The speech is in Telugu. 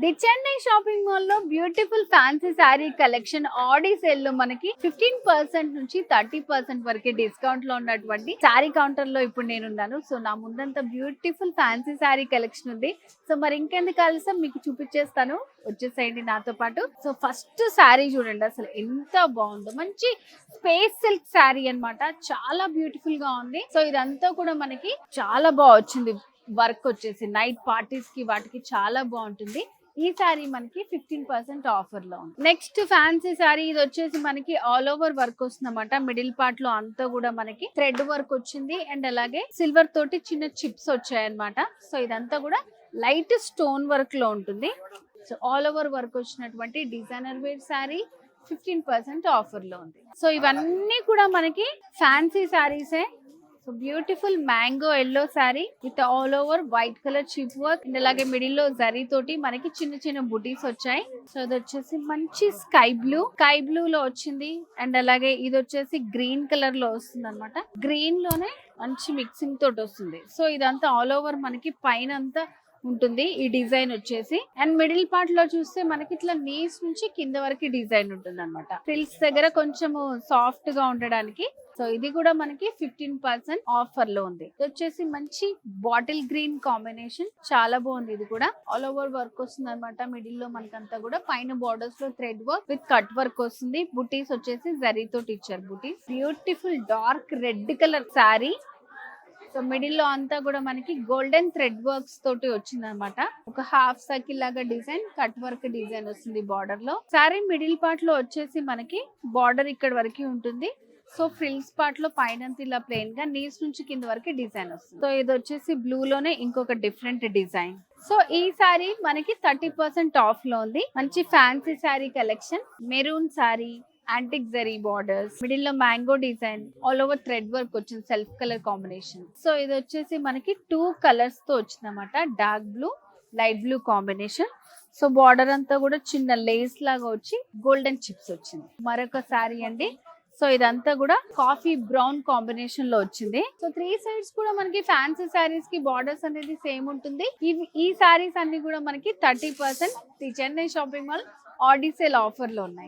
ది చెన్నై షాపింగ్ మాల్ లో బ్యూటిఫుల్ ఫ్యాన్సీ శారీ కలెక్షన్ ఆడి సేల్ లో మనకి 15% నుంచి 30% వరకు డిస్కౌంట్ లో ఉన్నటువంటి శారీ కౌంటర్ లో ఇప్పుడు నేనున్నాను. సో నా ముందంతా బ్యూటిఫుల్ ఫ్యాన్సీ శారీ కలెక్షన్ ఉంది. సో మరి ఇంకెందుకు ఆలస్యం మీకు చూపించేస్తాను, వచ్చేసేయండి నాతో పాటు. సో ఫస్ట్ శారీ చూడండి, అసలు ఎంత బాగుందో. మంచి స్పేస్ సిల్క్ శారీ అన్నమాట, చాలా బ్యూటిఫుల్ గా ఉంది. సో ఇదంతా కూడా మనకి చాలా బాగా వచ్చింది. వర్క్ వచ్చేసి నైట్ పార్టీస్ కి వాటికి చాలా బాగుంటుంది. ఈ శారీ మనకి 15% ఆఫర్ లో ఉంది. నెక్స్ట్ ఫ్యాన్సీ శారీ, ఇది వచ్చేసి మనకి ఆల్ ఓవర్ వర్క్ వస్తుంది అన్నమాట. మిడిల్ పార్ట్ లో అంతా కూడా మనకి థ్రెడ్ వర్క్ వచ్చింది అండ్ అలాగే సిల్వర్ తోటి చిన్న చిప్స్ వచ్చాయన్నమాట. సో ఇదంతా కూడా లైట్ స్టోన్ వర్క్ లో ఉంటుంది. సో ఆల్ ఓవర్ వర్క్ వచ్చినటువంటి డిజైనర్ వేర్ శారీ 15% ఆఫర్ లో ఉంది. సో ఇవన్నీ కూడా మనకి ఫ్యాన్సీ శారీసే. So beautiful mango yellow sari with all over white colour chip work and అలాగే మిడిల్ లో జరీ తోటి మనకి చిన్న చిన్న బుటీస్ వచ్చాయి. సో ఇది వచ్చేసి మంచి స్కై బ్లూ లో వచ్చింది అండ్ అలాగే ఇది వచ్చేసి గ్రీన్ కలర్ లో వస్తుంది అనమాట. గ్రీన్ లోనే మంచి మిక్సింగ్ తోటి వస్తుంది. సో ఇదంతా ఆల్ ఓవర్ మనకి పైన అంతా ఉంటుంది ఈ డిజైన్ వచ్చేసి. అండ్ మిడిల్ పార్ట్ లో చూస్తే మనకి ఇట్లా నీస్ నుంచి కింద వరకు డిజైన్ ఉంటుంది అనమాట. ఫ్రిల్స్ దగ్గర కొంచెం సాఫ్ట్ గా ఉండడానికి. సో ఇది కూడా మనకి 15% ఆఫర్ లో ఉంది. ఇది వచ్చేసి మంచి బాటిల్ గ్రీన్ కాంబినేషన్, చాలా బాగుంది. ఇది కూడా ఆల్ ఓవర్ వర్క్ వస్తుంది అనమాట. మిడిల్ లో మనకంతా కూడా పైన బార్డర్స్ లో thread work with cut work వస్తుంది. బుటీస్ వచ్చేసి జరీ తోటి ఇచ్చారు బుటీస్. Beautiful dark red colour sari. So middle లో అంతా కూడా మనకి గోల్డెన్ థ్రెడ్ వర్క్స్ తోటి వచ్చింది అనమాట. ఒక హాఫ్ సర్కిల్ లాగా డిజైన్, కట్ వర్క్ డిజైన్ వస్తుంది బార్డర్ లో. శారీ మిడిల్ పార్ట్ లో వచ్చేసి మనకి బార్డర్ ఇక్కడ వరకు ఉంటుంది. సో ఫ్రిల్స్ పార్ట్ లో పైన ఇలా ప్లెయిన్ గా నీస్ నుంచి కింద వరకు డిజైన్ వస్తుంది. సో ఇది వచ్చేసి బ్లూ లోనే ఇంకొక డిఫరెంట్ డిజైన్. సో ఈ సారీ మనకి 30% ఆఫ్ లో ఉంది. మంచి fancy sari collection, maroon sari, antique zari borders, middle లో mango design, all over thread work వచ్చింది, సెల్ఫ్ కలర్ కాంబినేషన్. సో ఇది వచ్చేసి మనకి 2 కలర్స్ తో వచ్చింది అనమాట. Dark blue, light blue combination. So border అంతా కూడా చిన్న లేస్ లాగా వచ్చి గోల్డెన్ చిప్స్ వచ్చింది. మరొక శారీ అండి. సో ఇదంతా కూడా కాఫీ బ్రౌన్ కాంబినేషన్ లో వచ్చింది. సో 3 సైడ్స్ కూడా మనకి ఫ్యాన్సీ శారీస్ కి బార్డర్స్ అనేది సేమ్ ఉంటుంది. ఈ శారీస్ అన్ని కూడా మనకి 30% the Chennai shopping mall Audi sale offer లో ఉన్నాయి.